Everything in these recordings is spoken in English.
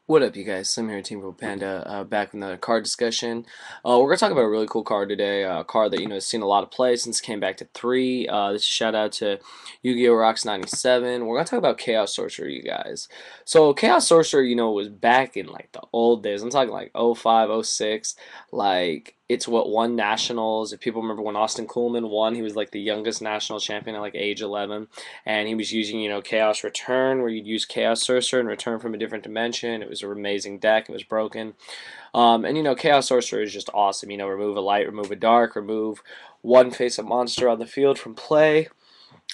What up, you guys? Slim here, SlimXTeampurplepanda, back with another card discussion. We're gonna talk about a really cool card today. A card that has seen a lot of play since it came back to 3. This is a shout out to Yu-Gi-Oh! Rocks 97. We're gonna talk about Chaos Sorcerer, you guys. So Chaos Sorcerer, was back in like the old days. I'm talking like '05, '06. Like it's what won nationals. If people remember when Austin Coolman won, he was like the youngest national champion at like age 11, and he was using Chaos Return, where you'd use Chaos Sorcerer and return from a different dimension. It was an amazing deck. It was broken. And Chaos Sorcerer is just awesome. Remove a light, remove a dark, remove one face of monster on the field from play.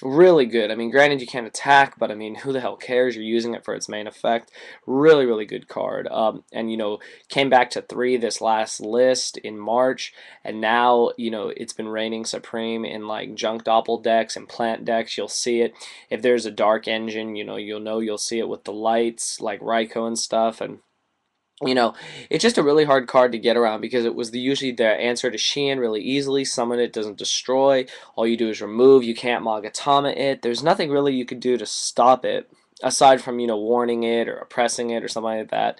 Really good. I mean, granted you can't attack, but I mean, who the hell cares? You're using it for its main effect. Really, really good card. And came back to 3 this last list in March, and now it's been reigning supreme in like junk doppel decks and plant decks. You'll see it if there's a dark engine. You'll see it with the lights like Raikou and stuff, and it's just a really hard card to get around because it was usually the answer to Shein really easily. Summon it, doesn't destroy. All you do is remove. You can't Magatama it. There's nothing really you could do to stop it aside from, warning it or oppressing it or something like that.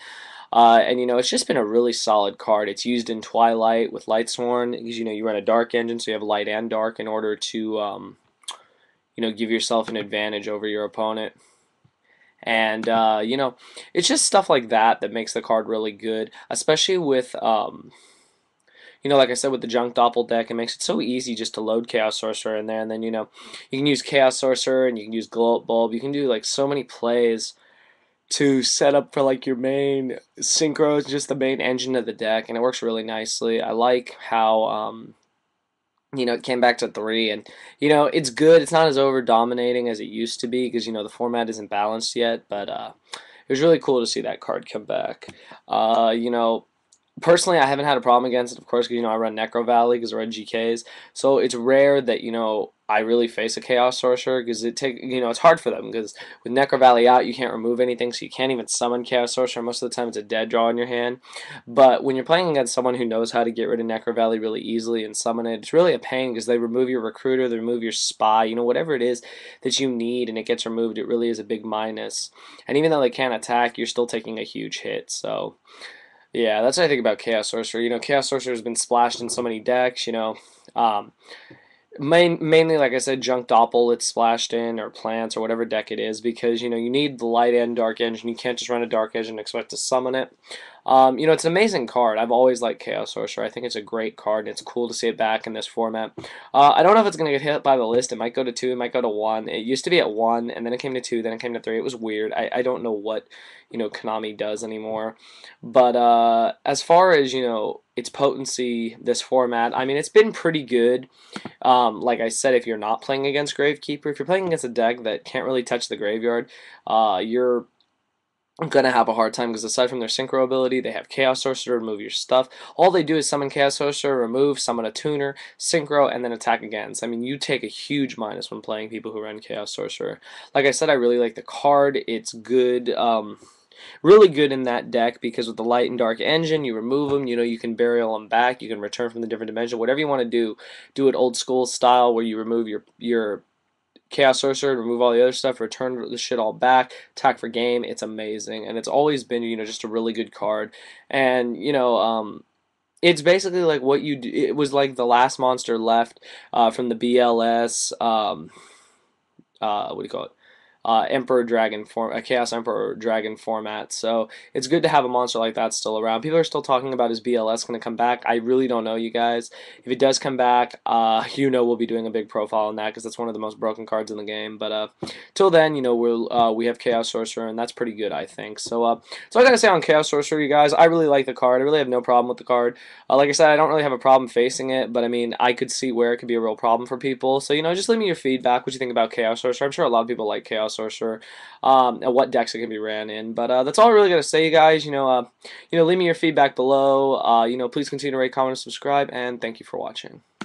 And it's just been a really solid card. It's used in Twilight with Lightsworn because you run a dark engine, so you have light and dark in order to give yourself an advantage over your opponent. And it's just stuff like that that makes the card really good, especially with like I said, with the junk doppel deck. It makes it so easy just to load Chaos Sorcerer in there, and then you can use Chaos Sorcerer and you can use Glow Up Bulb. You can do like so many plays to set up for like your main synchro, just the main engine of the deck, and it works really nicely. I like how it came back to 3, and it's good. It's not as over dominating as it used to be because the format isn't balanced yet, but it was really cool to see that card come back. uh, you know Personally, I haven't had a problem against it, of course, because I run Necro Valley because I run GKs. So it's rare that I really face a Chaos Sorcerer because it's hard for them because with Necro Valley out, you can't remove anything, so you can't even summon Chaos Sorcerer. Most of the time, it's a dead draw in your hand. But when you're playing against someone who knows how to get rid of Necro Valley really easily and summon it, it's really a pain because they remove your Recruiter, they remove your Spy, whatever it is that you need, and it gets removed. It really is a big minus. And even though they can't attack, you're still taking a huge hit. So. Yeah, that's what I think about Chaos Sorcerer. Chaos Sorcerer has been splashed in so many decks. Um, mainly, like I said, junk doppel it's splashed in, or plants, or whatever deck it is, because you need the light and dark engine. You can't just run a dark engine and expect to summon it. It's an amazing card. I've always liked Chaos Sorcerer. I think it's a great card, and it's cool to see it back in this format. I don't know if it's going to get hit by the list. It might go to 2, it might go to 1. It used to be at 1, and then it came to 2, then it came to 3. It was weird. I don't know what, Konami does anymore. But as far as, its potency, this format, I mean, it's been pretty good. Like I said, if you're not playing against Gravekeeper, if you're playing against a deck that can't really touch the graveyard, you're gonna have a hard time because aside from their synchro ability, they have Chaos Sorcerer to remove your stuff. All they do is summon Chaos Sorcerer, remove, summon a tuner, synchro, and then attack again. So I mean, you take a huge minus when playing people who run Chaos Sorcerer. Like I said, I really like the card. It's good. Really good in that deck because with the light and dark engine, you remove them. You can burial them back. You can return from the different dimension. Whatever you want to do it old school style where you remove your Chaos Sorcerer, remove all the other stuff, return the shit all back, attack for game. It's amazing, and it's always been just a really good card. And it's basically like what you do. It was like the last monster left from the BLS. What do you call it? Emperor Dragon form, a Chaos Emperor Dragon format. So it's good to have a monster like that still around. People are still talking about his BLS going to come back. I really don't know, you guys. If it does come back, we'll be doing a big profile on that because that's one of the most broken cards in the game. But till then, we have Chaos Sorcerer, and that's pretty good, I think. So I gotta say on Chaos Sorcerer, you guys, I really like the card. I really have no problem with the card. Like I said, I don't really have a problem facing it, but I mean, I could see where it could be a real problem for people. So just leave me your feedback. What you think about Chaos Sorcerer? I'm sure a lot of people like Chaos Sorcerer, and what decks it can be ran in. But that's all I really got to say, you guys. Leave me your feedback below. Please continue to rate, comment, and subscribe, and thank you for watching.